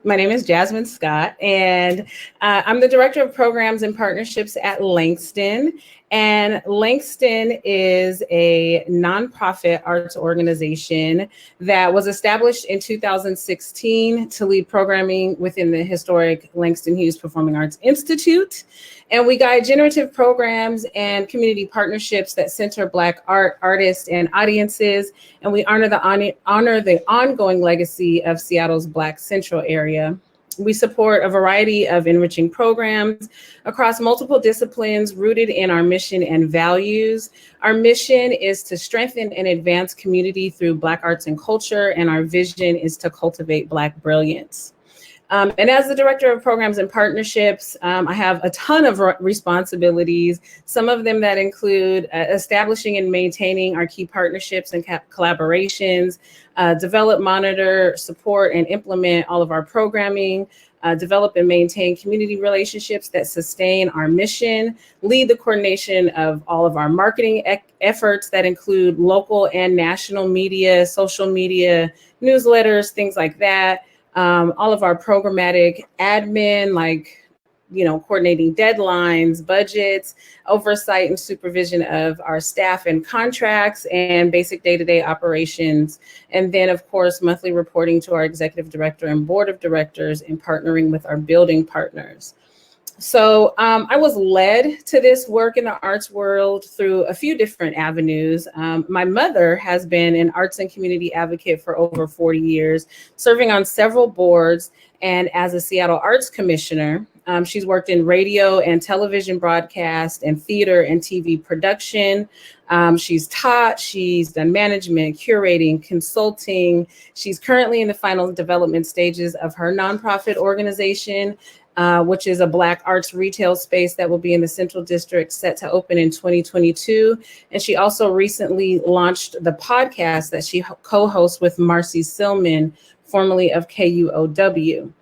My name is Jazmyn Scott, and I'm the Director of Programs and Partnerships at LANGSTON. And LANGSTON is a nonprofit arts organization that was established in 2016 to lead programming within the historic Langston Hughes Performing Arts Institute. And we guide generative programs and community partnerships that center Black artists, and audiences. And we honor the ongoing legacy of Seattle's Black Central area. We support a variety of enriching programs across multiple disciplines rooted in our mission and values. Our mission is to strengthen and advance community through Black arts and culture, and our vision is to cultivate Black brilliance. And as the Director of Programs and Partnerships, I have a ton of responsibilities, some of them that include establishing and maintaining our key partnerships and collaborations, develop, monitor, support, and implement all of our programming, develop and maintain community relationships that sustain our mission, lead the coordination of all of our marketing efforts that include local and national media, social media, newsletters, things like that. All of our programmatic admin, like, coordinating deadlines, budgets, oversight and supervision of our staff and contracts, and basic day-to-day operations. And then, of course, monthly reporting to our executive director and board of directors, and partnering with our building partners. So I was led to this work in the arts world through a few different avenues. My mother has been an arts and community advocate for over 40 years, serving on several boards and as a Seattle Arts Commissioner. She's worked in radio and television broadcast and theater and TV production. She's taught, she's done management, curating, consulting. She's currently in the final development stages of her nonprofit organization, which is a Black arts retail space that will be in the Central District, set to open in 2022. And she also recently launched the podcast that she co-hosts with Marcy Silman, formerly of KUOW.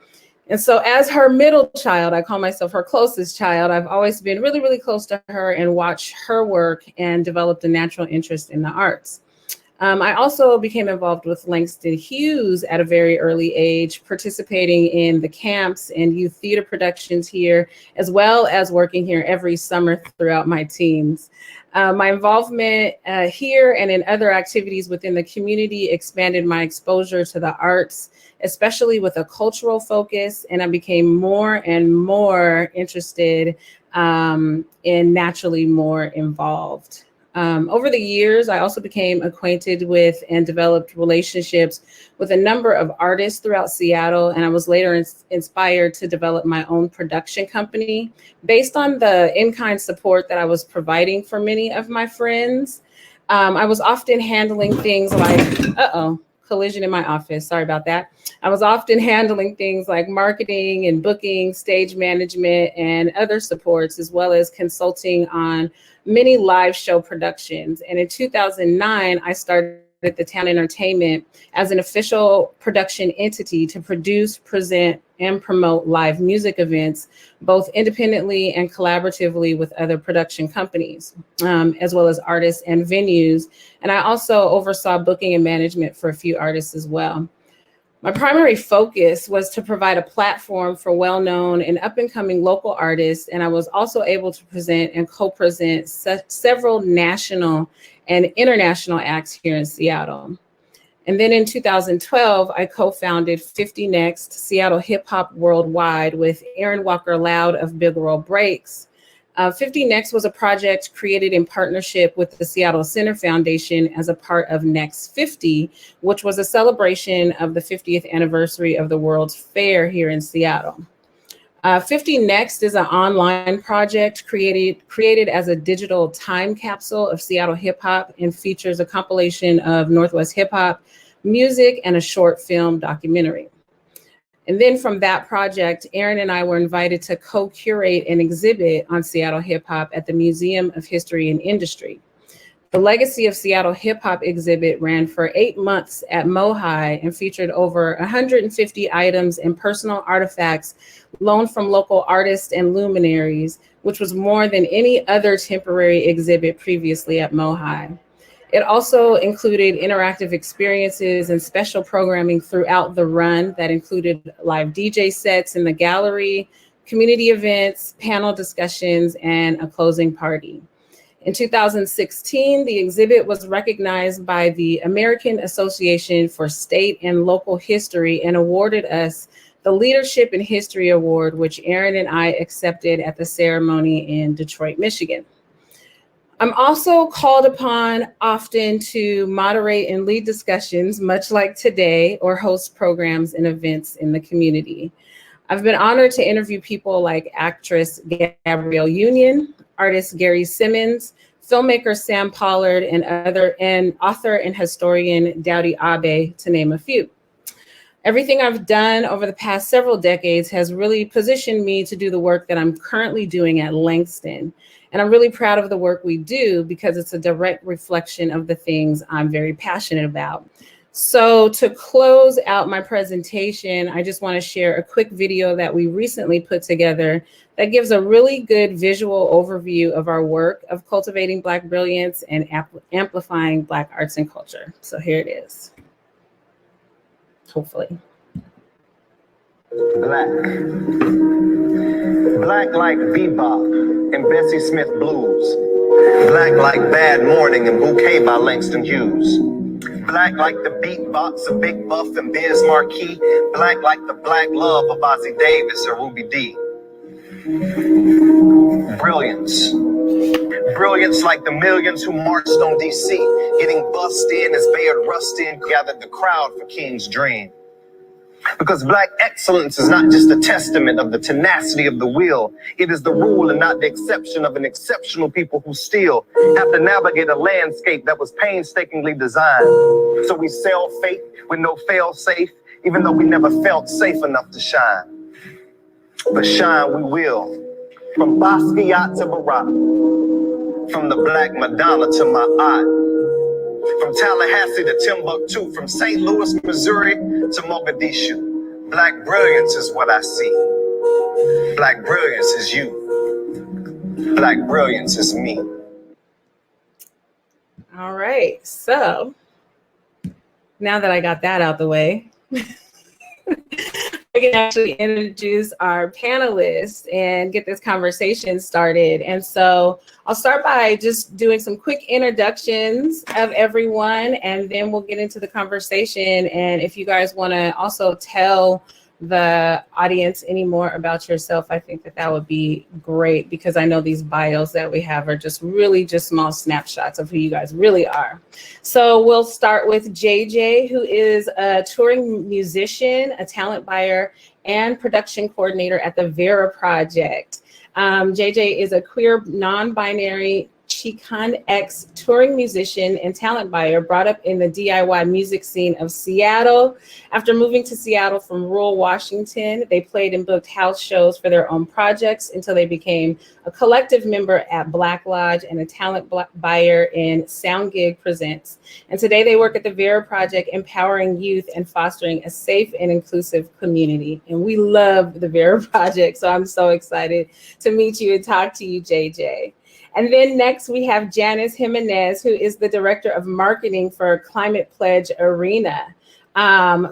And so as her middle child, I call myself her closest child, I've always been really, really close to her and watched her work and developed a natural interest in the arts. I also became involved with Langston Hughes at a very early age, participating in the camps and youth theater productions here, as well as working here every summer throughout my teens. My involvement here and in other activities within the community expanded my exposure to the arts, especially with a cultural focus, and I became more and more interested and naturally more involved. Over the years, I also became acquainted with and developed relationships with a number of artists throughout Seattle, and I was later inspired to develop my own production company based on the in-kind support that I was providing for many of my friends. I was often handling things like, collision in my office, sorry about that. I was often handling things like marketing and booking, stage management, and other supports, as well as consulting on many live show productions. And in 2009, I started the Town Entertainment as an official production entity to produce, present, and promote live music events, both independently and collaboratively with other production companies, as well as artists and venues. And I also oversaw booking and management for a few artists as well. My primary focus was to provide a platform for well-known and up-and-coming local artists, and I was also able to present and co-present several national and international acts here in Seattle. And then in 2012, I co-founded 50 Next, Seattle Hip Hop Worldwide, with Aaron Walker Loud of Big Roll Breaks. 50 Next was a project created in partnership with the Seattle Center Foundation as a part of Next 50, which was a celebration of the 50th anniversary of the World's Fair here in Seattle. 50 Next is an online project created as a digital time capsule of Seattle hip hop, and features a compilation of Northwest hip hop music and a short film documentary. And then from that project, Aaron and I were invited to co-curate an exhibit on Seattle hip hop at the Museum of History and Industry. The Legacy of Seattle Hip Hop exhibit ran for 8 months at MoHi and featured over 150 items and personal artifacts loaned from local artists and luminaries, which was more than any other temporary exhibit previously at MoHi. It also included interactive experiences and special programming throughout the run that included live DJ sets in the gallery, community events, panel discussions, and a closing party. In 2016, the exhibit was recognized by the American Association for State and Local History and awarded us the Leadership in History Award, which Aaron and I accepted at the ceremony in Detroit, Michigan. I'm also called upon often to moderate and lead discussions, much like today, or host programs and events in the community. I've been honored to interview people like actress Gabrielle Union, artist Gary Simmons, filmmaker Sam Pollard, and author and historian Dowdy Abe, to name a few. Everything I've done over the past several decades has really positioned me to do the work that I'm currently doing at LANGSTON. And I'm really proud of the work we do because it's a direct reflection of the things I'm very passionate about. So to close out my presentation, I just want to share a quick video that we recently put together that gives a really good visual overview of our work of cultivating Black brilliance and amplifying Black arts and culture. So here it is. Hopefully. Black. Black like bebop and Bessie Smith blues. Black like Bad Morning and Bouquet by Langston Hughes. Black like the beatbox of Big Buff and Biz Marquis. Black like the black love of Ozzie Davis or Ruby Dee. Brilliance. Brilliance like the millions who marched on DC, getting bussed in as Bayard Rustin gathered the crowd for King's Dream. Because Black excellence is not just a testament of the tenacity of the will, it is the rule and not the exception of an exceptional people who still have to navigate a landscape that was painstakingly designed. So we sell faith with no fail safe, even though we never felt safe enough to shine. But shine we will, from Basquiat to Barack, from the Black Madonna to my eye. From Tallahassee to Timbuktu, from St. Louis, Missouri to Mogadishu. Black brilliance is what I see. Black brilliance is you. Black brilliance is me. All right, so now that I got that out the way, we can actually introduce our panelists and get this conversation started. And so I'll start by just doing some quick introductions of everyone, and then we'll get into the conversation. And if you guys want to also tell the audience any more about yourself, I think that would be great, because I know these bios that we have are just really just small snapshots of who you guys really are. So we'll start with JJ, who is a touring musician, a talent buyer, and production coordinator at the Vera Project. JJ is a queer, non-binary Chicana touring musician and talent buyer brought up in the DIY music scene of Seattle. After moving to Seattle from rural Washington, they played and booked house shows for their own projects until they became a collective member at Black Lodge and a talent buyer in Sound Gig Presents. And today they work at the Vera Project, empowering youth and fostering a safe and inclusive community. And we love the Vera Project, so I'm so excited to meet you and talk to you, JJ. And then next we have Janice Jimenez, who is the director of marketing for Climate Pledge Arena.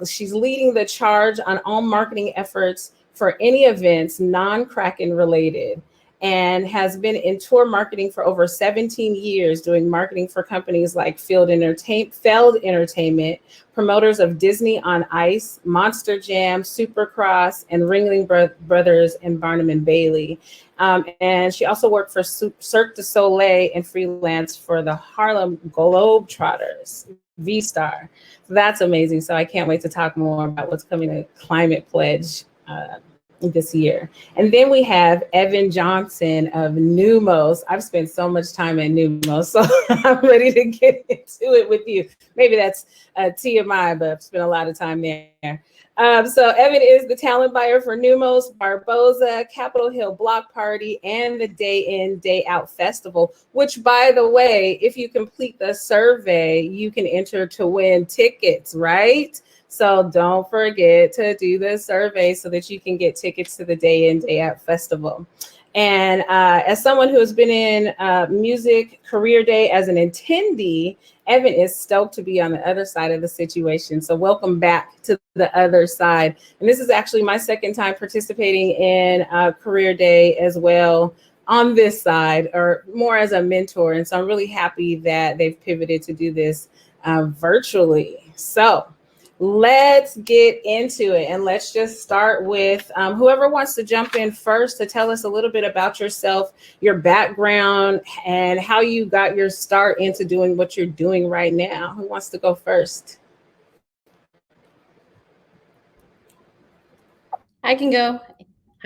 She's leading the charge on all marketing efforts for any events non-Kraken related, and has been in tour marketing for over 17 years, doing marketing for companies like Feld Entertainment, promoters of Disney on Ice, Monster Jam, Supercross, and Ringling Brothers and Barnum and Bailey. And she also worked for Cirque du Soleil and freelance for the Harlem Globetrotters, V-Star. So that's amazing. So I can't wait to talk more about what's coming to Climate Pledge this year. And then we have Evan Johnson of Neumos. I've spent so much time at Neumos, so I'm ready to get into it with you. Maybe that's TMI, but I've spent a lot of time there. So Evan is the talent buyer for Neumos, Barboza, Capitol Hill Block Party, and the Day In, Day Out Festival, which, by the way, if you complete the survey, you can enter to win tickets, right? So don't forget to do the survey so that you can get tickets to the Day In, Day Out Festival. And as someone who has been in music career day as an attendee, Evan is stoked to be on the other side of the situation. So welcome back to the other side. And this is actually my second time participating in career day as well on this side, or more as a mentor. And so I'm really happy that they've pivoted to do this virtually. So let's get into it, and let's just start with whoever wants to jump in first to tell us a little bit about yourself, your background, and how you got your start into doing what you're doing right now. Who wants to go first? I can go.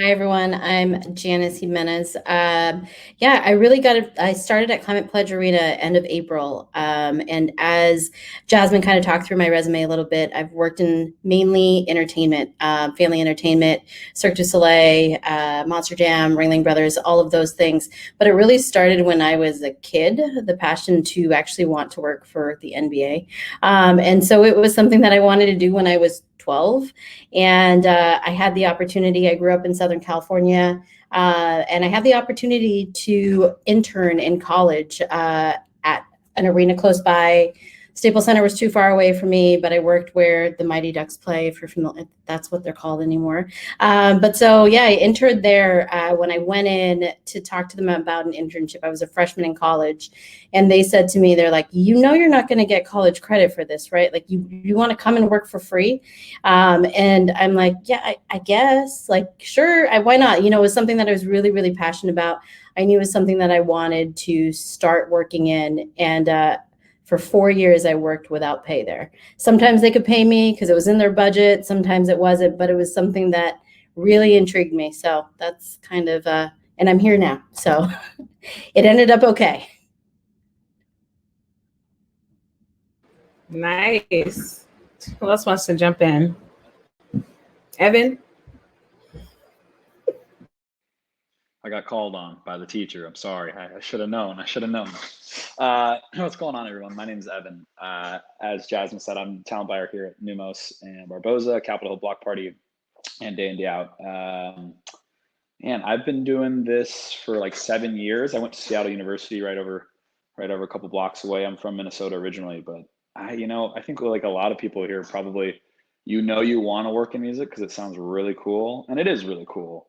Hi, everyone. I'm Janice Jimenez. Yeah, I started at Climate Pledge Arena end of April. And as Jazmyn kind of talked through my resume a little bit, I've worked in mainly entertainment, family entertainment, Cirque du Soleil, Monster Jam, Ringling Brothers, all of those things. But it really started when I was a kid, the passion to actually want to work for the NBA. And so it was something that I wanted to do when I was 12. And I had the opportunity, I grew up in Southern California, and I had the opportunity to intern in college at an arena close by. Staples Center was too far away from me, but I worked where the Mighty Ducks play, if that's what they're called anymore. But so, yeah, I interned there when I went in to talk to them about an internship. I was a freshman in college, and they said to me, they're like, you're not going to get college credit for this, right? Like, you want to come and work for free? And I'm like, yeah, I guess, like, sure, why not? It was something that I was really, really passionate about. I knew it was something that I wanted to start working in, and for 4 years, I worked without pay there. Sometimes they could pay me because it was in their budget. Sometimes it wasn't, but it was something that really intrigued me. So that's kind of, and I'm here now. So it ended up okay. Nice. Who else wants to jump in? Evan? I got called on by the teacher. I'm sorry. I should have known. What's going on, everyone? My name is Evan. As Jazmyn said, I'm talent buyer here at Neumos and Barboza, Capitol Hill Block Party, and Day In, Day Out. And I've been doing this for like 7 years. I went to Seattle University right over a couple blocks away. I'm from Minnesota originally, but I think like a lot of people here probably, you want to work in music because it sounds really cool, and it is really cool.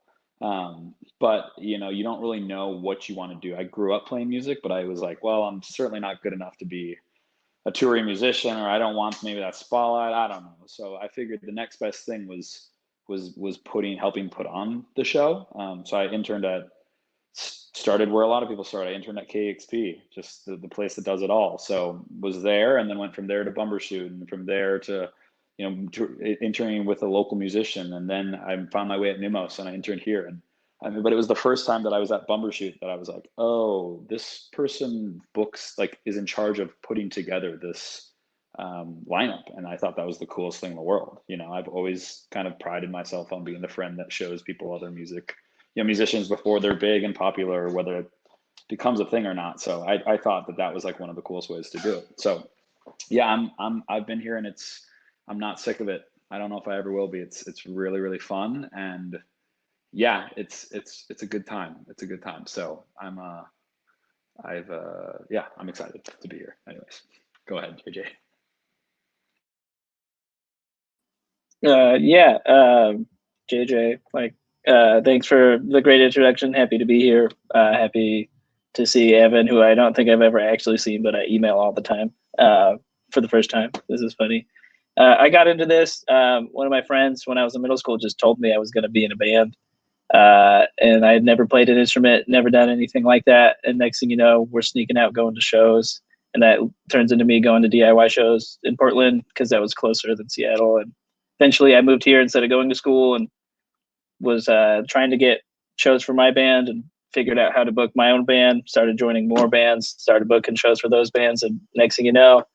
But you don't really know what you want to do. I grew up playing music, but I was like, well, I'm certainly not good enough to be a touring musician, or I don't want maybe that spotlight. I don't know. So I figured the next best thing was helping put on the show. So I started where a lot of people start. I interned at KXP, just the place that does it all. So was there, and then went from there to Bumbershoot, and from there to interning with a local musician, and then I found my way at Neumos, and I interned here. And but it was the first time that I was at Bumbershoot that I was like, oh, this person is in charge of putting together this lineup, and I thought that was the coolest thing in the world. I've always kind of prided myself on being the friend that shows people other musicians before they're big and popular, or whether it becomes a thing or not. So I thought that was like one of the coolest ways to do it. So yeah, I've been here, and I'm not sick of it. I don't know if I ever will be. It's really, really fun, and yeah, it's a good time. It's a good time. So I'm excited to be here. Anyways, go ahead, JJ. JJ, thanks for the great introduction. Happy to be here. Happy to see Evan, who I don't think I've ever actually seen, but I email all the time for the first time. This is funny. I got into this. One of my friends, when I was in middle school, just told me I was going to be in a band. And I had never played an instrument, never done anything like that. And next thing you know, we're sneaking out, going to shows. And that turns into me going to DIY shows in Portland because that was closer than Seattle. And eventually I moved here instead of going to school, and was trying to get shows for my band, and figured out how to book my own band, started joining more bands, started booking shows for those bands. And next thing you know,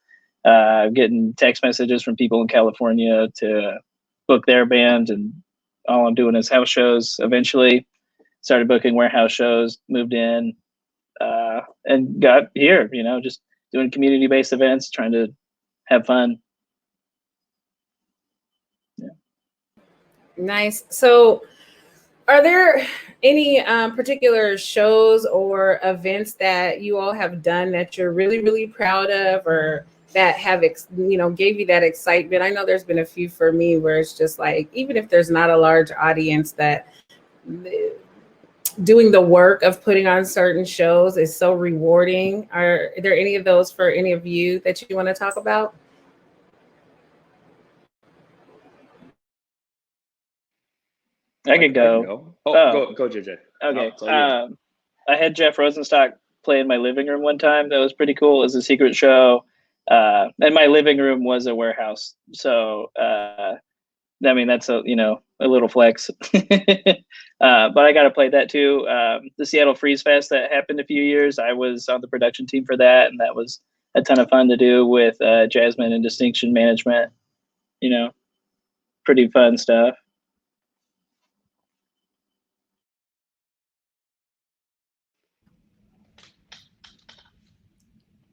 getting text messages from people in California to book their band, and all I'm doing is house shows. Eventually started booking warehouse shows, moved in, and got here, just doing community-based events, trying to have fun. Nice. So are there any particular shows or events that you all have done that you're really, really proud of, or that have, gave you that excitement? I know there's been a few for me where it's just like, even if there's not a large audience, that doing the work of putting on certain shows is so rewarding. Are there any of those for any of you that you want to talk about? I could go. Go, JJ. Okay. No, I had Jeff Rosenstock play in my living room one time. That was pretty cool. It was a secret show. And my living room was a warehouse. So, I mean, that's a little flex. But I got to play that too. The Seattle Freeze Fest that happened a few years, I was on the production team for that. And that was a ton of fun to do with Jazmyn and Distinction Management. Pretty fun stuff.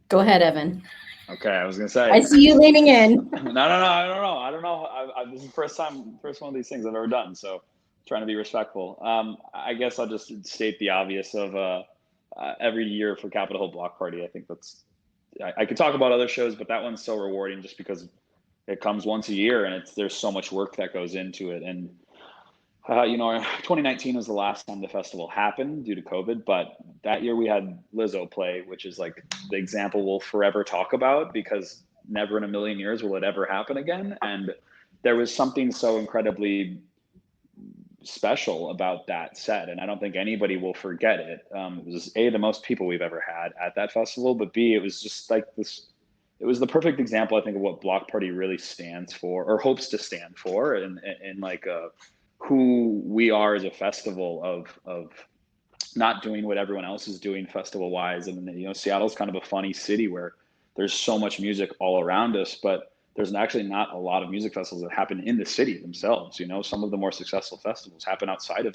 Go ahead, Evan. Okay, I was gonna say. I see you leaning in. No, I don't know. This is the first one of these things I've ever done, so trying to be respectful. I guess I'll just state the obvious of every year for Capitol Hill Block Party. I think I could talk about other shows, but that one's so rewarding just because it comes once a year and there's so much work that goes into it. And 2019 was the last time the festival happened due to COVID, but that year we had Lizzo play, which is like the example we'll forever talk about because never in a million years will it ever happen again. And there was something so incredibly special about that set, and I don't think anybody will forget it. It was A, the most people we've ever had at that festival, but B, it was just like this. It was the perfect example, I think, of what Block Party really stands for or hopes to stand for, and like who we are as a festival of not doing what everyone else is doing festival wise. And Seattle's kind of a funny city where there's so much music all around us, but there's actually not a lot of music festivals that happen in the city themselves. Some of the more successful festivals happen outside of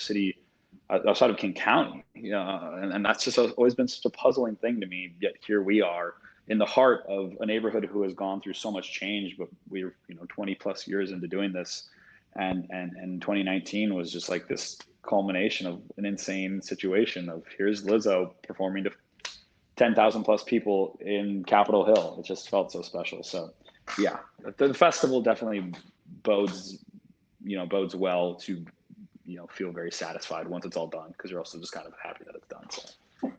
King County, and that's just always been such a puzzling thing to me. Yet here we are in the heart of a neighborhood who has gone through so much change, but we're 20 plus years into doing this. And 2019 was just like this culmination of an insane situation of here's Lizzo performing to 10,000 plus people in Capitol Hill. It just felt so special. So yeah, the festival definitely bodes well to, feel very satisfied once it's all done, because you're also just kind of happy that it's done. So.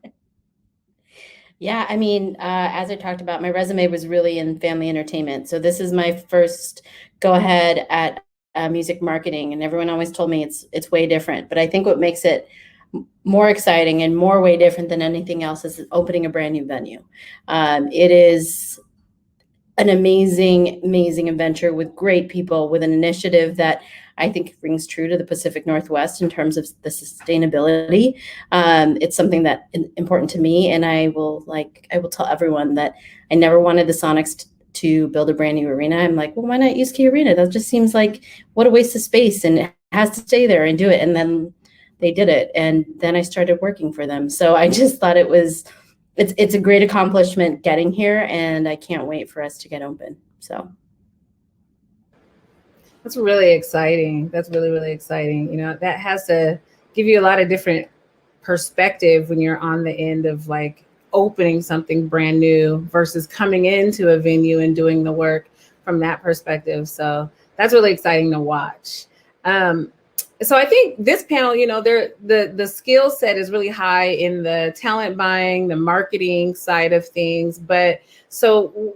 Yeah, I mean, as I talked about, my resume was really in family entertainment. So this is my first go ahead at music marketing, and everyone always told me it's way different. But I think what makes it more exciting and more way different than anything else is opening a brand new venue. It is an amazing adventure with great people, with an initiative that I think rings true to the Pacific Northwest in terms of the sustainability. It's something that is important to me, and I will tell everyone that I never wanted the Sonics to build a brand new arena. I'm like, well, why not use Key Arena? That just seems like what a waste of space, and it has to stay there and do it. And then they did it, and then I started working for them. So I just thought it's a great accomplishment getting here, and I can't wait for us to get open. So that's really exciting. That's really, really exciting. That has to give you a lot of different perspective when you're on the end of like opening something brand new versus coming into a venue and doing the work from that perspective. So that's really exciting to watch. So I think this panel, the skill set is really high in the talent buying, the marketing side of things. But so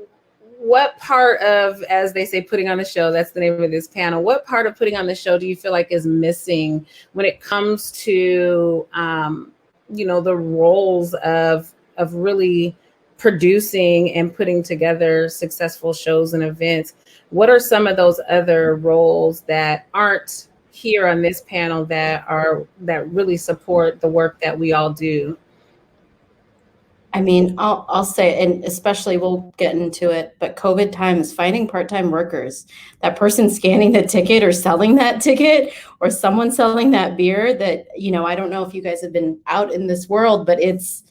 what part of, as they say, putting on the show, that's the name of this panel, what part of putting on the show do you feel like is missing when it comes to, the roles of really producing and putting together successful shows and events? What are some of those other roles that aren't here on this panel that really support the work that we all do? I mean, I'll say, and especially we'll get into it, but COVID times, finding part-time workers, that person scanning the ticket or selling that ticket, or someone selling that beer that, I don't know if you guys have been out in this world, but it's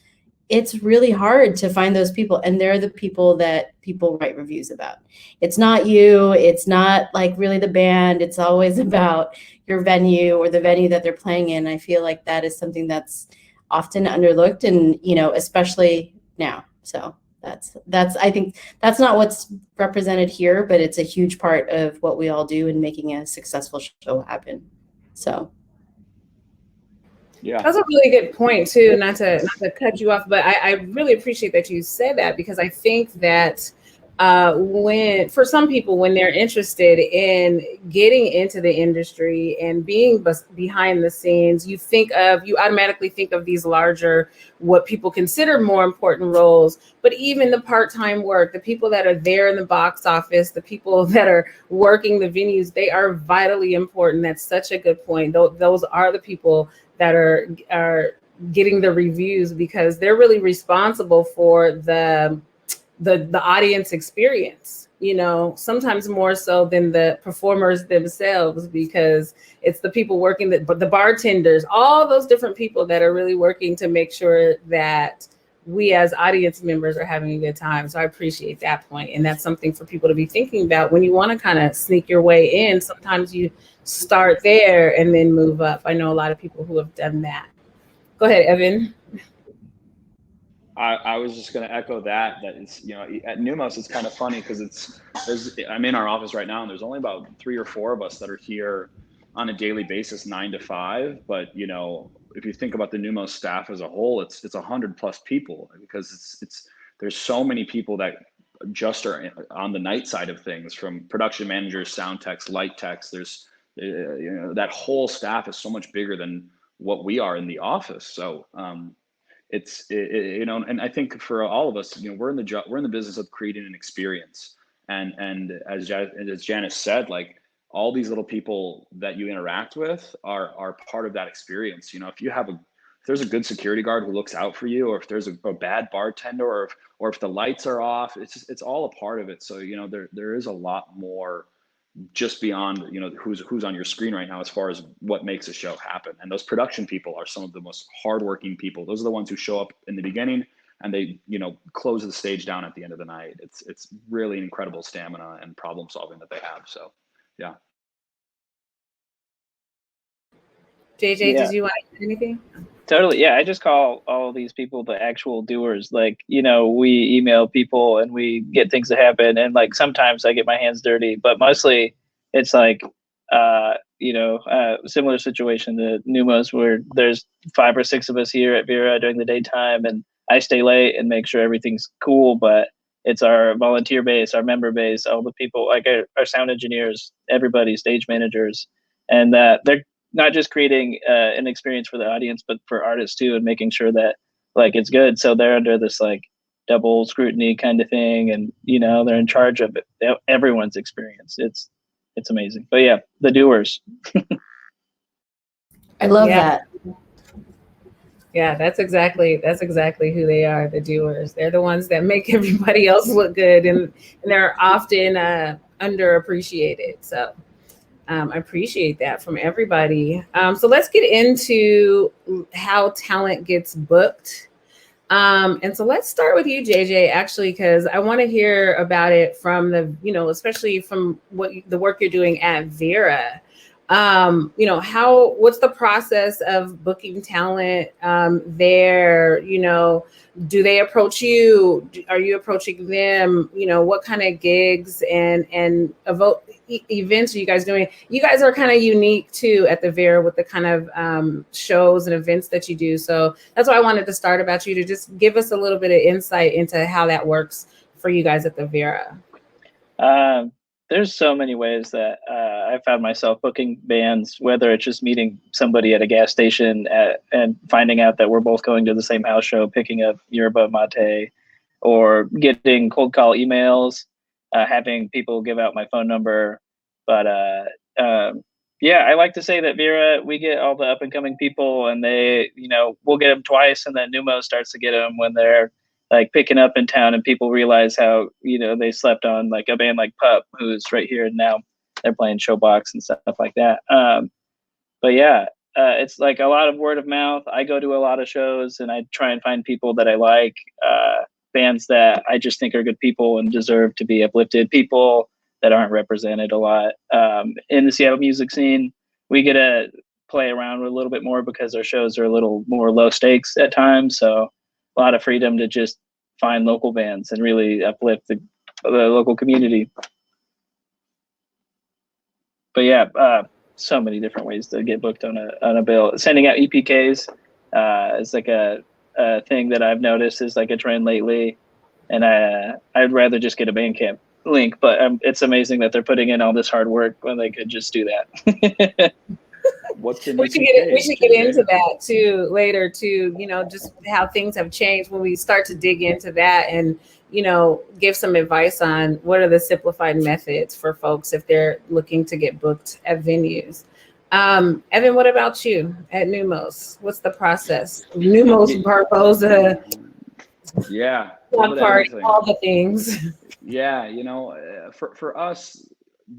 it's really hard to find those people, and they're the people that people write reviews about. It's not you, it's not like really the band, it's always about your venue or the venue that they're playing in. I feel like that is something that's often underlooked, and especially now. So that's I think that's not what's represented here, but it's a huge part of what we all do in making a successful show happen. So Yeah, that's a really good point too. Not to cut you off, but I really appreciate that you said that, because I think that when, for some people, when they're interested in getting into the industry and being behind the scenes, you automatically think of these larger, what people consider more important roles. But even the part-time work, the people that are there in the box office, the people that are working the venues, they are vitally important. That's such a good point. Those are the people that are getting the reviews, because they're really responsible for the audience experience, sometimes more so than the performers themselves, because it's the people working, the bartenders, all those different people that are really working to make sure that we as audience members are having a good time. So I appreciate that point. And that's something for people to be thinking about when you want to kind of sneak your way in. Sometimes you start there and then move up. I know a lot of people who have done that. Go ahead, Evan. I was just going to echo that it's, at Neumos, it's kind of funny because I'm in our office right now, and there's only about 3 or 4 of us that are here on a daily basis, 9 to 5. But, if you think about the Neumos staff as a whole, it's 100+ people, because there's so many people that just are on the night side of things, from production managers, sound techs, light techs. There's, that whole staff is so much bigger than what we are in the office. So, and I think for all of us, we're in the business of creating an experience, and as Janice said, like, all these little people that you interact with are part of that experience. If there's a good security guard who looks out for you, or if there's a bad bartender, or if the lights are off, it's all a part of it. So there is a lot more just beyond who's on your screen right now, as far as what makes a show happen. And those production people are some of the most hardworking people. Those are the ones who show up in the beginning and they close the stage down at the end of the night. It's really incredible stamina and problem solving that they have. So yeah. JJ, did you want to add anything? Totally. Yeah, I just call all these people the actual doers. Like, we email people and we get things to happen, and like sometimes I get my hands dirty, but mostly it's like similar situation to Neumos, where there's 5 or 6 of us here at Vera during the daytime, and I stay late and make sure everything's cool. But it's our volunteer base, our member base, all the people, like our sound engineers, everybody, stage managers, and they're not just creating an experience for the audience, but for artists too, and making sure that like it's good. So they're under this like double scrutiny kind of thing, and they're in charge of everyone's experience. It's amazing. But yeah, the doers. I love that. Yeah, that's exactly who they are, the doers. They're the ones that make everybody else look good, and they're often underappreciated. So I appreciate that from everybody. So let's get into how talent gets booked. And so let's start with you, JJ, actually, because I want to hear about it from especially from the work you're doing at Vera. What's the process of booking talent there? Do they approach you? Are you approaching them? What kind of gigs and events are you guys doing? You guys are kind of unique too at the Vera with the kind of shows and events that you do. So that's why I wanted to start about you, to just give us a little bit of insight into how that works for you guys at the Vera. There's so many ways that I found myself booking bands, whether it's just meeting somebody at a gas station and finding out that we're both going to the same house show, picking up yerba mate, or getting cold call emails, having people give out my phone number. But I like to say that Vera, we get all the up and coming people, and they, we'll get them twice, and then Neumos starts to get them when they're like picking up in town, and people realize how, they slept on like a band like Pup, who's right here, and now they're playing Showbox and stuff like that. But yeah, it's like a lot of word of mouth. I go to a lot of shows and I try and find people that I like, bands that I just think are good people and deserve to be uplifted, people that aren't represented a lot. In the Seattle music scene, we get to play around with a little bit more because our shows are a little more low stakes at times. So a lot of freedom to just find local bands and really uplift the local community. But yeah, so many different ways to get booked on a bill. Sending out EPKs is like a thing that I've noticed is like a trend lately, and I'd rather just get a Bandcamp link. But it's amazing that they're putting in all this hard work when they could just do that. What's in we should get into that too later too. Just how things have changed when we start to dig into that and give some advice on what are the simplified methods for folks if they're looking to get booked at venues. Evan, what about you at Neumos? What's the process? Neumos, Barboza, yeah, party, all the things. Yeah, for us,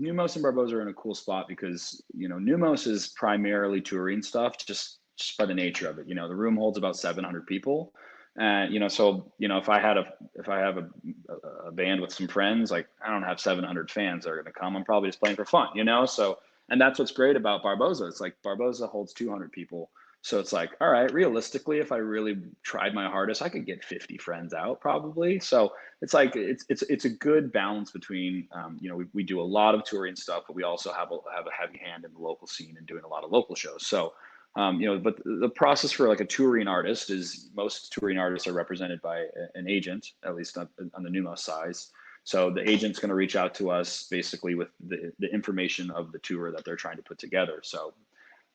Neumos and Barboza are in a cool spot because Neumos is primarily touring stuff just by the nature of it. The room holds about 700 people. And so if I have a band with some friends, like I don't have 700 fans that are going to come. I'm probably just playing for fun, So, and that's what's great about Barboza. It's like Barboza holds 200 people, so it's like, all right, realistically, if I really tried my hardest, I could get 50 friends out probably. So it's like it's a good balance between we do a lot of touring stuff, but we also have a heavy hand in the local scene and doing a lot of local shows. So. But the process for like a touring artist is most touring artists are represented by an agent, at least on the Neumos side. So the agent's going to reach out to us basically with the information of the tour that they're trying to put together. So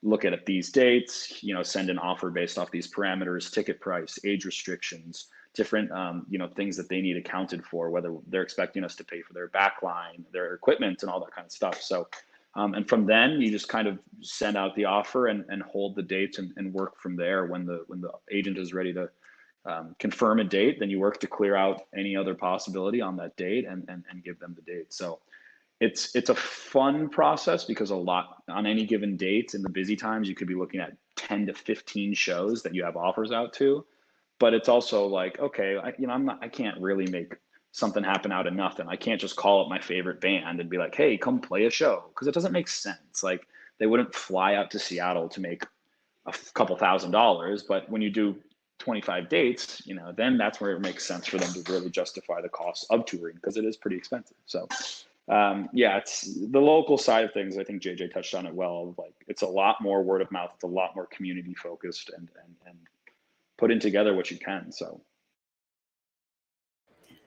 look at these dates, send an offer based off these parameters, ticket price, age restrictions, different, things that they need accounted for, whether they're expecting us to pay for their backline, their equipment and all that kind of stuff. So and from then you just kind of send out the offer and hold the dates and work from there. When the agent is ready to confirm a date, then you work to clear out any other possibility on that date and give them the date. So it's a fun process because a lot on any given date in the busy times, you could be looking at 10 to 15 shows that you have offers out to. But it's also like, okay, I can't really make something happen out of nothing. I can't just call up my favorite band and be like, hey, come play a show, because it doesn't make sense. Like they wouldn't fly out to Seattle to make a couple $1,000s, but when you do 25 dates, then that's where it makes sense for them to really justify the cost of touring, because it is pretty expensive. So it's the local side of things. I think JJ touched on it well. Like it's a lot more word of mouth. It's a lot more community focused and putting together what you can. So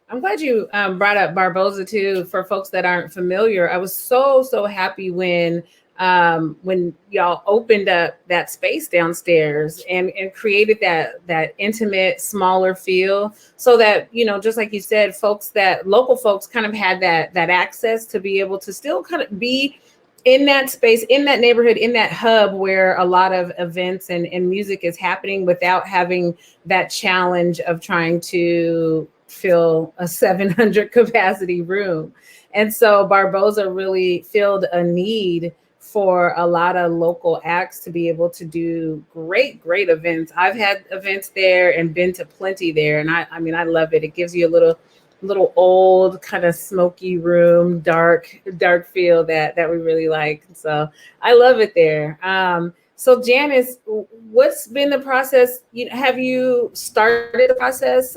I'm glad you brought up Barboza too. For folks that aren't familiar, I was so happy when y'all opened up that space downstairs and created that intimate, smaller feel, so that just like you said, local folks kind of had that access to be able to still kind of be in that space, in that neighborhood, in that hub where a lot of events and music is happening, without having that challenge of trying to fill a 700 capacity room. And so Barboza really filled a need for a lot of local acts to be able to do great events. I've had events there and been to plenty there, and I love it. It gives you a little old kind of smoky room, dark feel that we really like. So I love it there. So Janice, what's been the process? Have you started the process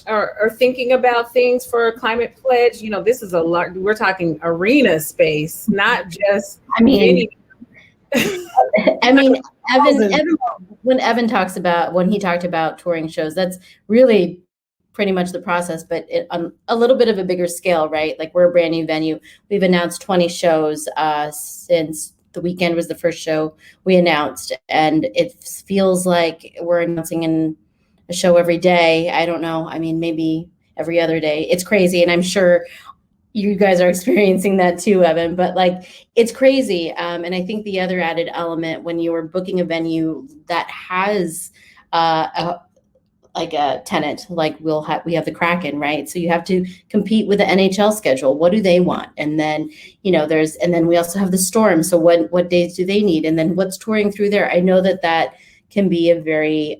or thinking about things for Climate Pledge? This is a lot. We're talking arena space, not just. Evan, when he talked about touring shows, that's really pretty much the process, but on a little bit of a bigger scale, right? Like we're a brand new venue. We've announced 20 shows since the weekend was the first show we announced, and it feels like we're announcing in a show every day. I don't know. Maybe every other day. It's crazy. And I'm sure you guys are experiencing that too, Evan, but it's crazy. And I think the other added element when you are booking a venue that has like a tenant, like we have the Kraken, right? So you have to compete with the NHL schedule. What do they want? And then, and then we also have the Storm. So what days do they need? And then what's touring through there? I know that can be a very,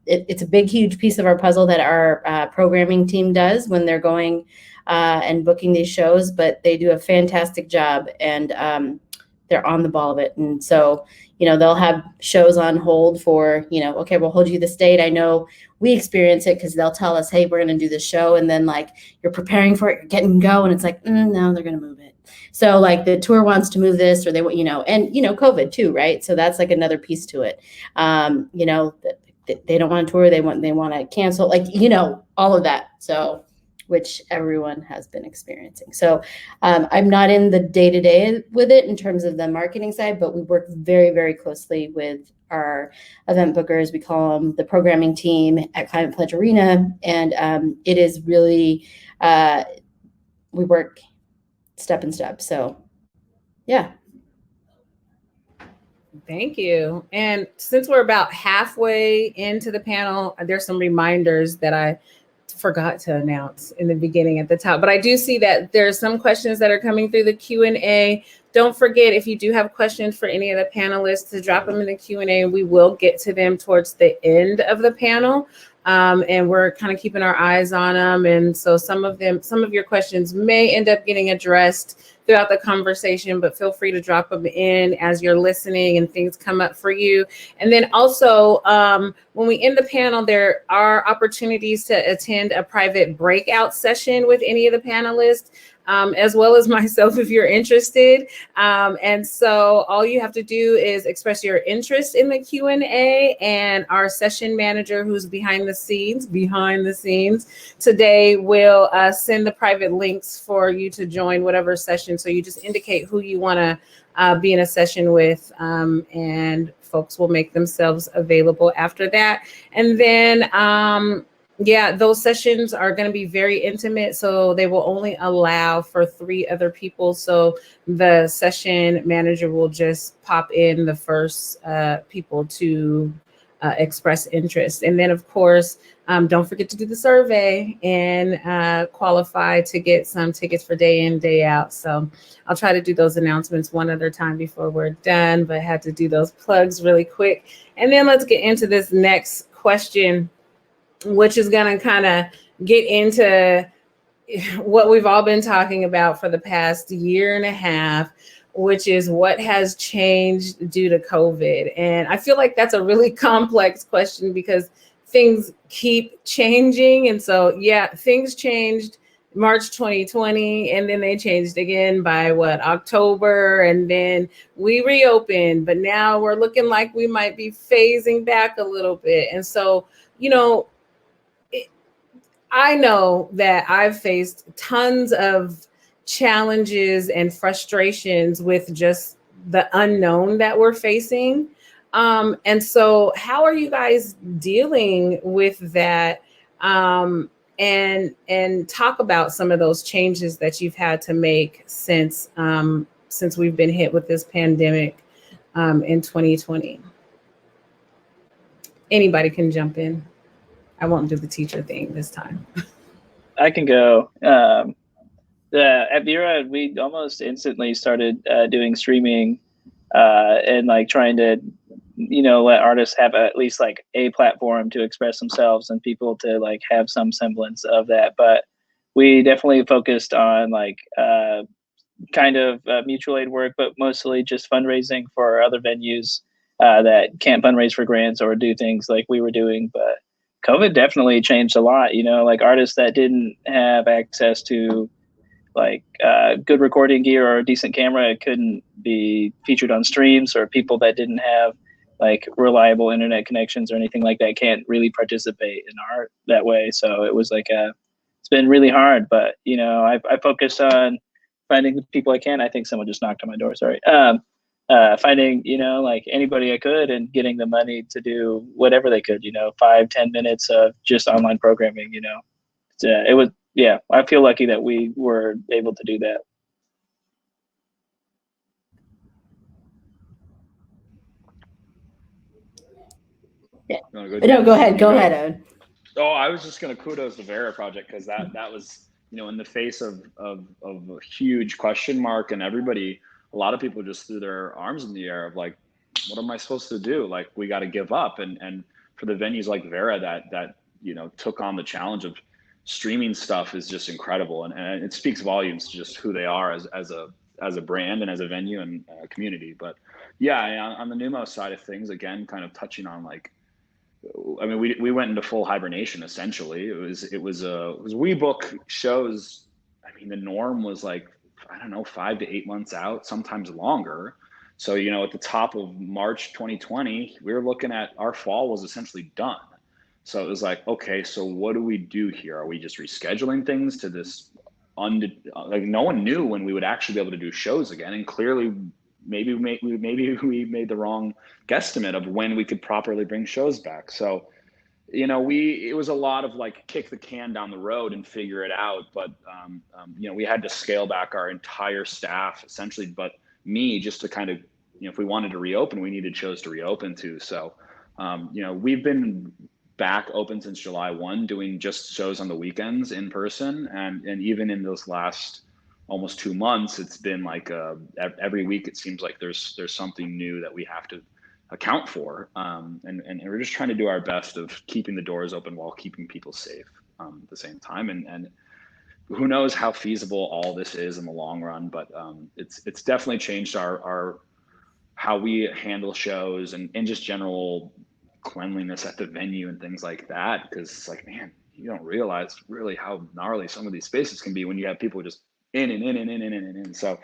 it's a big, huge piece of our puzzle that our programming team does when they're going and booking these shows, but they do a fantastic job, and they're on the ball of it. And so, they'll have shows on hold for, okay, we'll hold you this date. I know we experience it because they'll tell us, hey, we're going to do this show. And then like you're preparing for it, you're getting go. And it's like, no, they're going to move it. So like the tour wants to move this, or they want, and, COVID too, right? So that's like another piece to it. They don't want to tour. They want to cancel, like, all of that. So, which everyone has been experiencing. So I'm not in the day-to-day with it in terms of the marketing side, but we work very, very closely with our event bookers. We call them the programming team at Climate Pledge Arena. And it is really, we work step and step. So yeah. Thank you. And since we're about halfway into the panel, there's some reminders that I forgot to announce in the beginning at the top, but I do see that there's some questions that are coming through the Q&A. Don't forget, if you do have questions for any of the panelists, to drop them in the Q&A. We will get to them towards the end of the panel. And we're kind of keeping our eyes on them. And so some of your questions may end up getting addressed throughout the conversation, but feel free to drop them in as you're listening and things come up for you. And then also, when we end the panel, there are opportunities to attend a private breakout session with any of the panelists, as well as myself, if you're interested. And so all you have to do is express your interest in the Q&A, and our session manager, who's behind the scenes today, will send the private links for you to join whatever session. So you just indicate who you want to be in a session with, and folks will make themselves available after that. And then, yeah, those sessions are going to be very intimate, so they will only allow for 3 other people. So the session manager will just pop in the first people to express interest. And then, of course, don't forget to do the survey and qualify to get some tickets for day in, day out. So I'll try to do those announcements one other time before we're done, but I had to do those plugs really quick. And then let's get into this next question, which is going to kind of get into what we've all been talking about for the past year and a half, which is what has changed due to COVID. And I feel like that's a really complex question because things keep changing. And so, yeah, things changed March 2020, and then they changed again by October, and then we reopened, but now we're looking like we might be phasing back a little bit. And so, I know that I've faced tons of challenges and frustrations with just the unknown that we're facing. And so how are you guys dealing with that? And talk about some of those changes that you've had to make since we've been hit with this pandemic in 2020. Anybody can jump in. I won't do the teacher thing this time. I can go. At Vera, we almost instantly started doing streaming and like trying to, let artists have at least like a platform to express themselves and people to like have some semblance of that. But we definitely focused on like kind of mutual aid work, but mostly just fundraising for other venues that can't fundraise for grants or do things like we were doing. But COVID definitely changed a lot, like artists that didn't have access to like good recording gear or a decent camera couldn't be featured on streams, or people that didn't have like reliable internet connections or anything like that can't really participate in art that way. So it was like it's been really hard, but I focused on finding the people I can. I think someone just knocked on my door, sorry. Finding, like anybody I could and getting the money to do whatever they could, 5-10 minutes of just online programming, it was, yeah, I feel lucky that we were able to do that. Yeah. No, go ahead, Owen. Oh, I was just going to kudos the Vera Project, because that was, in the face of a huge question mark, and everybody, a lot of people just threw their arms in the air of like, what am I supposed to do? Like, we got to give up. And for the venues like Vera that took on the challenge of streaming stuff is just incredible, and it speaks volumes to just who they are as a brand and as a venue and a community. But yeah, on the Neumos side of things, again, kind of touching on like, I mean, we went into full hibernation essentially. It was we book shows. I mean, the norm was like, I don't know, 5 to 8 months out, sometimes longer. So, at the top of March 2020, we were looking at our fall was essentially done. So it was like, okay, so what do we do here? Are we just rescheduling things to this like, no one knew when we would actually be able to do shows again, and clearly maybe we made the wrong guesstimate of when we could properly bring shows back. So, it was a lot of like kick the can down the road and figure it out. But, we had to scale back our entire staff essentially, but me just to kind of, if we wanted to reopen, we needed shows to reopen to. So, we've been back open since July 1, doing just shows on the weekends in person. And even in those last almost 2 months, it's been like every week it seems like there's something new that we have to account for, and we're just trying to do our best of keeping the doors open while keeping people safe at the same time. And who knows how feasible all this is in the long run, but it's definitely changed our how we handle shows and just general cleanliness at the venue and things like that, because it's like, man, you don't realize really how gnarly some of these spaces can be when you have people just in. So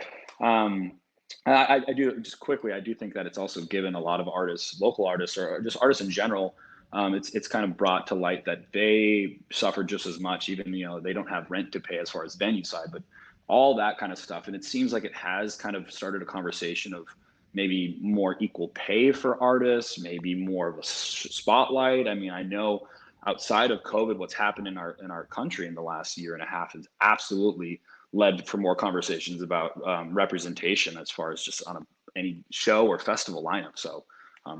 I do, just quickly, I do think that it's also given a lot of artists, local artists, or just artists in general, it's kind of brought to light that they suffer just as much, even they don't have rent to pay as far as venue side, but all that kind of stuff. And it seems like it has kind of started a conversation of maybe more equal pay for artists, maybe more of a spotlight. I mean, I know outside of COVID, what's happened in our country in the last year and a half has absolutely led for more conversations about representation as far as just on any show or festival lineup. So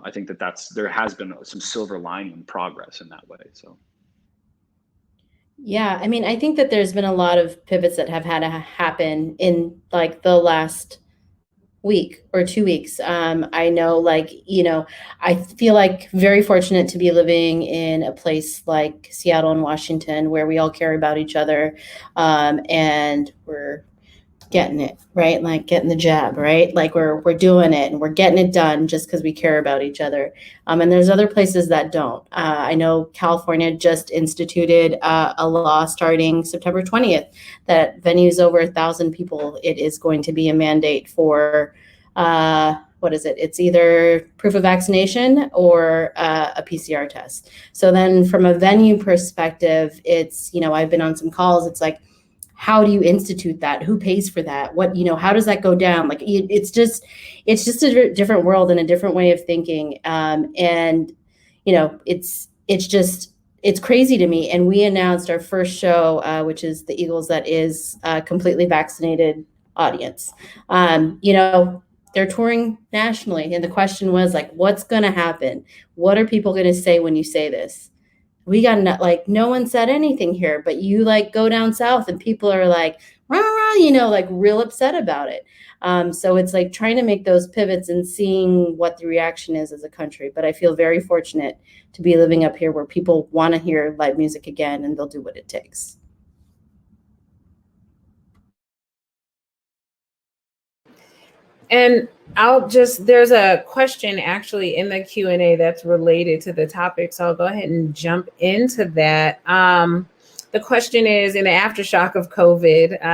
I think there has been some silver lining progress in that way. So. Yeah, I mean, I think that there's been a lot of pivots that have had to happen in like the last week or 2 weeks. I know, like, I feel like very fortunate to be living in a place like Seattle and Washington, where we all care about each other, and we're getting it, right? Like getting the jab, right? Like we're doing it and we're getting it done just because we care about each other. And there's other places that don't. I know California just instituted a law starting September 20th that venues over 1,000 people, it is going to be a mandate for what is it? It's either proof of vaccination or a PCR test. So then from a venue perspective, it's, I've been on some calls. It's like, how do you institute that? Who pays for that? What, how does that go down? Like, it's just a different world and a different way of thinking. And, it's crazy to me. And we announced our first show, which is the Eagles, that is a completely vaccinated audience. They're touring nationally. And the question was like, what's going to happen? What are people going to say when you say this? We got no one said anything here, but you like go down south and people are like, rah, rah, like real upset about it. So it's like trying to make those pivots and seeing what the reaction is as a country. But I feel very fortunate to be living up here where people want to hear live music again, and they'll do what it takes. And there's a question actually in the Q&A that's related to the topic. So I'll go ahead and jump into that. The question is, in the aftershock of COVID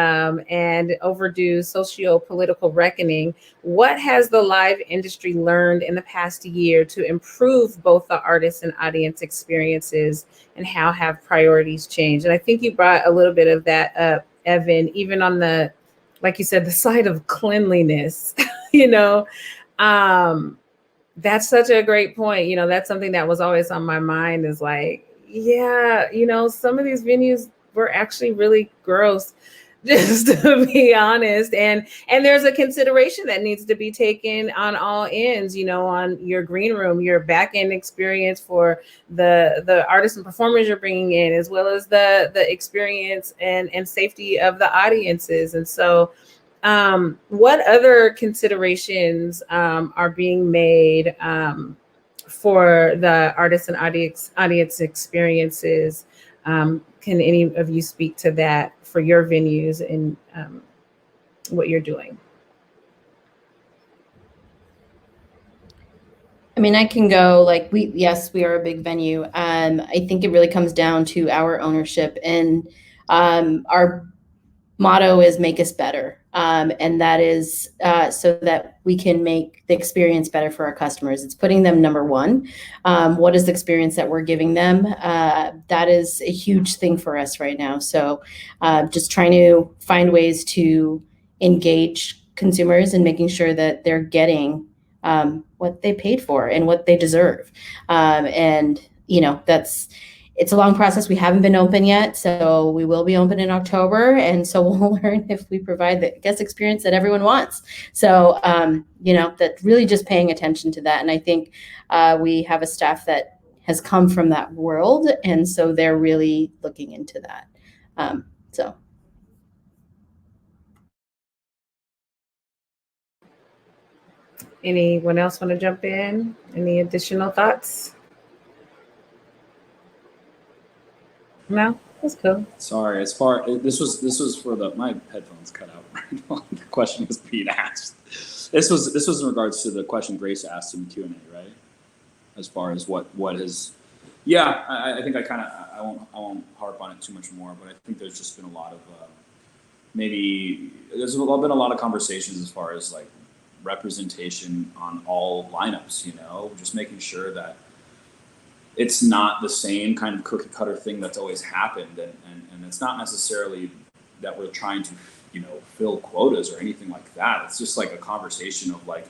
and overdue socio-political reckoning, what has the live industry learned in the past year to improve both the artist and audience experiences, and how have priorities changed? And I think you brought a little bit of that up, Evan, even on the, like you said, the side of cleanliness, that's such a great point. That's something that was always on my mind, is like, yeah, some of these venues were actually really gross. just to be honest. And there's a consideration that needs to be taken on all ends, you know, on your green room, your back end experience for the artists and performers you're bringing in, as well as the experience and safety of the audiences. And so what other considerations are being made for the artists and audience experiences? Can any of you speak to that for your venues and what you're doing? I mean, I can go. Like, yes, we are a big venue. I think it really comes down to our ownership, and our motto is "Make us better," and that is so that we can make the experience better for our customers. It's putting them number one. What is the experience that we're giving them? That is a huge thing for us right now. So, just trying to find ways to engage consumers and making sure that they're getting what they paid for and what they deserve. And you know, it's a long process. We haven't been open yet, so we will be open in October, and so we'll learn if we provide the guest experience that everyone wants. So, you know, that really just paying attention to that. And I think we have a staff that has come from that world, and so they're really looking into that. So. Anyone else want to jump in? Any additional thoughts? No, that's cool. Sorry, this was for my headphones cut out right while the question was being asked. This was in regards to the question Grace asked in Q&A, right? As far as what is, yeah, I think I won't harp on it too much more, but I think there's just been a lot of there's been a lot of conversations as far as like representation on all lineups, you know, just making sure that it's not the same kind of cookie cutter thing that's always happened. And it's not necessarily that we're trying to, you know, fill quotas or anything like that. It's just like a conversation of like,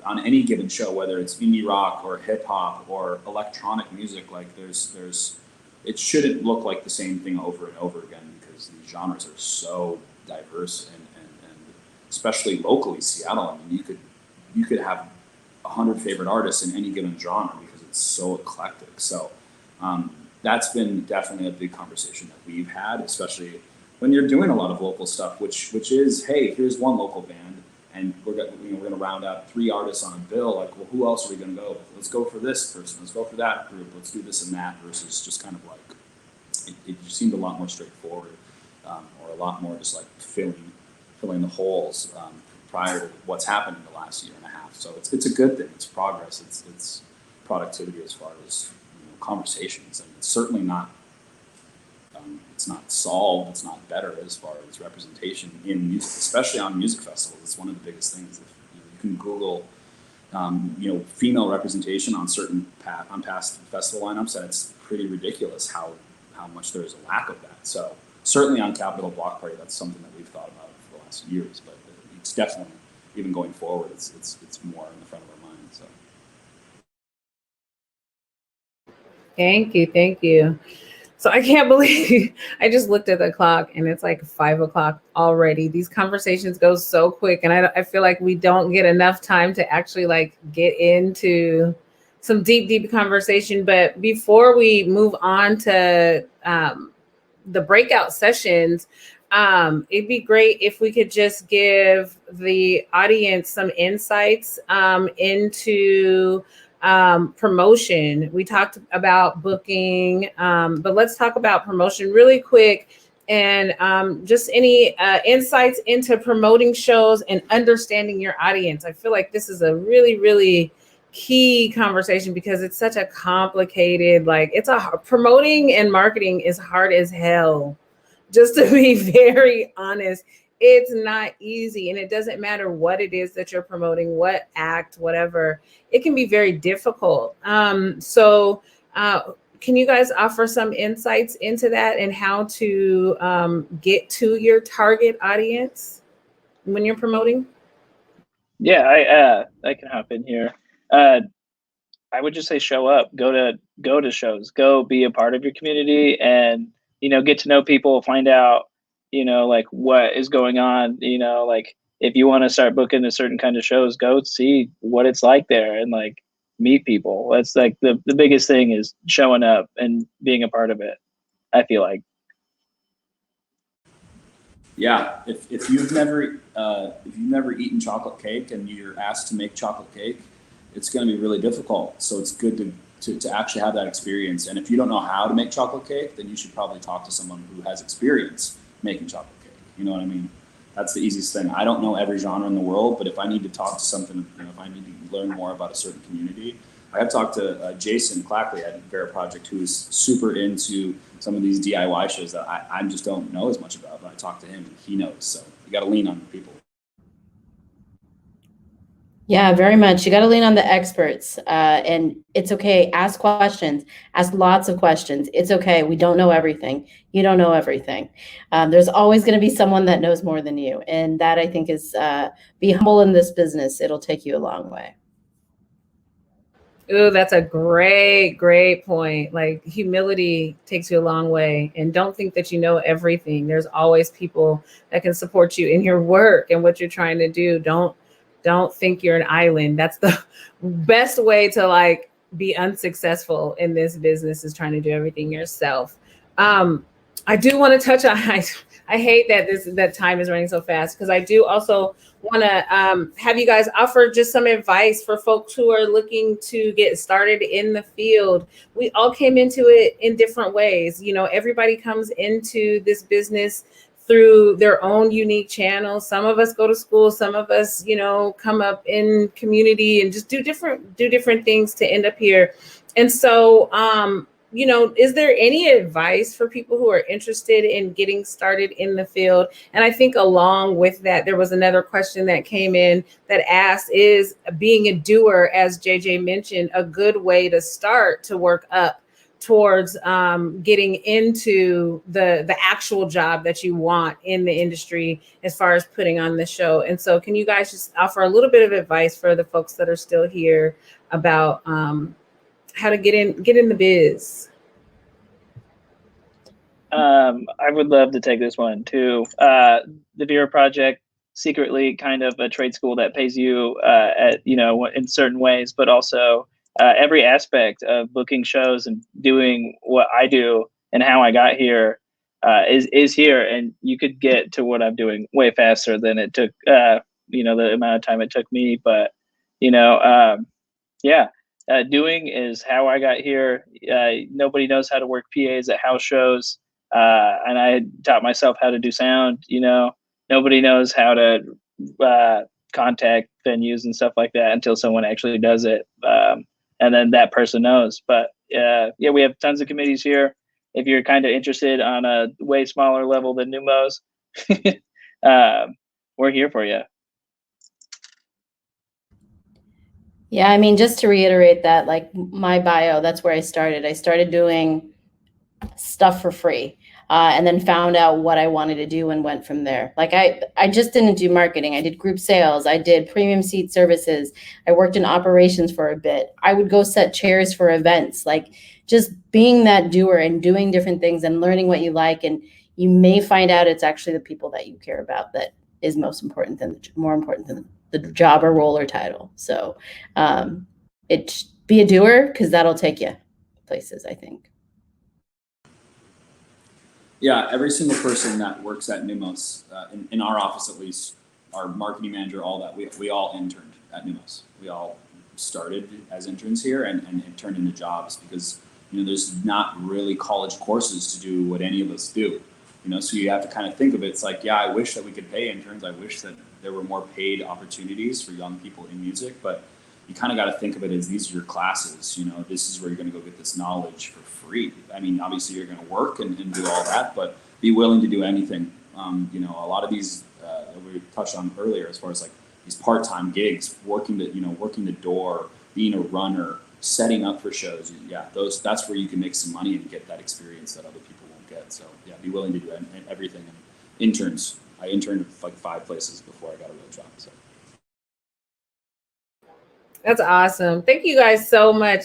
on any given show, whether it's indie rock or hip hop or electronic music, like it shouldn't look like the same thing over and over again, because these genres are so diverse and especially locally, Seattle. I mean, you could have 100 favorite artists in any given genre because it's so eclectic. So that's been definitely a big conversation that we've had, especially when you're doing a lot of local stuff, which is, hey, here's one local band, and we're gonna round out 3 artists on a bill. Like, well, who else are we gonna go with? Let's go for this person. Let's go for that group. Let's do this and that. Versus just kind of like it seemed a lot more straightforward, or a lot more just like filling the holes prior to what's happened in the last year and a half. So it's a good thing. It's progress. It's productivity as far as, you know, conversations, and it's certainly not. It's not solved. It's not better as far as representation in music, especially on music festivals. It's one of the biggest things. If you can Google, you know, female representation on certain past festival lineups, and it's pretty ridiculous how much there is a lack of that. So certainly on Capitol Block Party, that's something that we've thought about for the last years. But it's definitely, even going forward, it's more in the front of our mind. So. Thank you. So I can't believe I just looked at the clock and it's like 5 o'clock already. These conversations go so quick, and I feel like we don't get enough time to actually like get into some deep conversation. But before we move on to the breakout sessions, it'd be great if we could just give the audience some insights into promotion. We talked about booking, but let's talk about promotion really quick, and just any insights into promoting shows and understanding your audience. I feel like this is a really key conversation because it's such a complicated, like promoting and marketing is hard as hell. Just to be very honest, it's not easy, and it doesn't matter what it is that you're promoting, what act, whatever. It can be very difficult. So can you guys offer some insights into that and how to get to your target audience when you're promoting? Yeah, I can hop in here. I would just say show up, go to shows, go be a part of your community, and, you know, get to know people, find out like what is going on, like if you want to start booking a certain kind of shows, go see what it's like there and like meet people. That's like the biggest thing is showing up and being a part of it, I feel like. Yeah, if you've never eaten chocolate cake and you're asked to make chocolate cake, it's going to be really difficult. So it's good to actually have that experience. And if you don't know how to make chocolate cake, then you should probably talk to someone who has experience making chocolate cake. You know what I mean? That's the easiest thing. I don't know every genre in the world, but if I need to talk to something, if I need to learn more about a certain community, I have talked to Jason Clackley at Vera Project, who's super into some of these DIY shows that I just don't know as much about, but I talk to him and he knows. So you got to lean on people. Yeah, very much. You got to lean on the experts, and it's okay. Ask questions. Ask lots of questions. It's okay. We don't know everything. You don't know everything. There's always going to be someone that knows more than you, and that I think is be humble in this business. It'll take you a long way. Ooh, that's a great point. Like humility takes you a long way, and don't think that you know everything. There's always people that can support you in your work and what you're trying to do. Don't think you're an island. That's the best way to like be unsuccessful in this business, is trying to do everything yourself. I do want to touch on, I hate that time is running so fast, because I do also want to have you guys offer just some advice for folks who are looking to get started in the field. We all came into it in different ways. Everybody comes into this business through their own unique channels. Some of us go to school, some of us, come up in community and just do different things to end up here. And so, is there any advice for people who are interested in getting started in the field? And I think along with that, there was another question that came in that asked, is being a doer, as JJ mentioned, a good way to start to work up towards getting into the actual job that you want in the industry as far as putting on the show? And so can you guys just offer a little bit of advice for the folks that are still here about how to get in the biz? I would love to take this one too. The Vera Project, secretly kind of a trade school that pays you in certain ways, but also every aspect of booking shows and doing what I do and how I got here is here, and you could get to what I'm doing way faster than it took the amount of time it took me. But doing is how I got here. Nobody knows how to work PAs at house shows, and I taught myself how to do sound. Nobody knows how to contact venues and stuff like that until someone actually does it, and then that person knows. But we have tons of committees here. If you're kind of interested on a way smaller level than Neumos, we're here for you. Yeah, I mean, just to reiterate that, like my bio, that's where I started. I started doing stuff for free, and then found out what I wanted to do and went from there. Like I just didn't do marketing. I did group sales. I did premium seat services. I worked in operations for a bit. I would go set chairs for events, like just being that doer and doing different things and learning what you like. And you may find out it's actually the people that you care about that is more important than the job or role or title. So be a doer, because that'll take you places, I think. Yeah, every single person that works at Neumos, in our office at least, our marketing manager, all that, we all interned at Neumos. We all started as interns here and turned into jobs, because there's not really college courses to do what any of us do. So you have to kind of think of it. It's like, yeah, I wish that we could pay interns. I wish that there were more paid opportunities for young people in music, but you kind of got to think of it as these are your classes. This is where you're going to go get this knowledge for free. I mean, obviously you're going to work and do all that, but be willing to do anything. A lot of these that we touched on earlier, as far as like these part-time gigs, working the door, being a runner, setting up for shows. Yeah, that's where you can make some money and get that experience that other people won't get. So yeah, be willing to do everything. And interns, I interned at like 5 places before I got a real job. So. That's awesome. Thank you guys so much.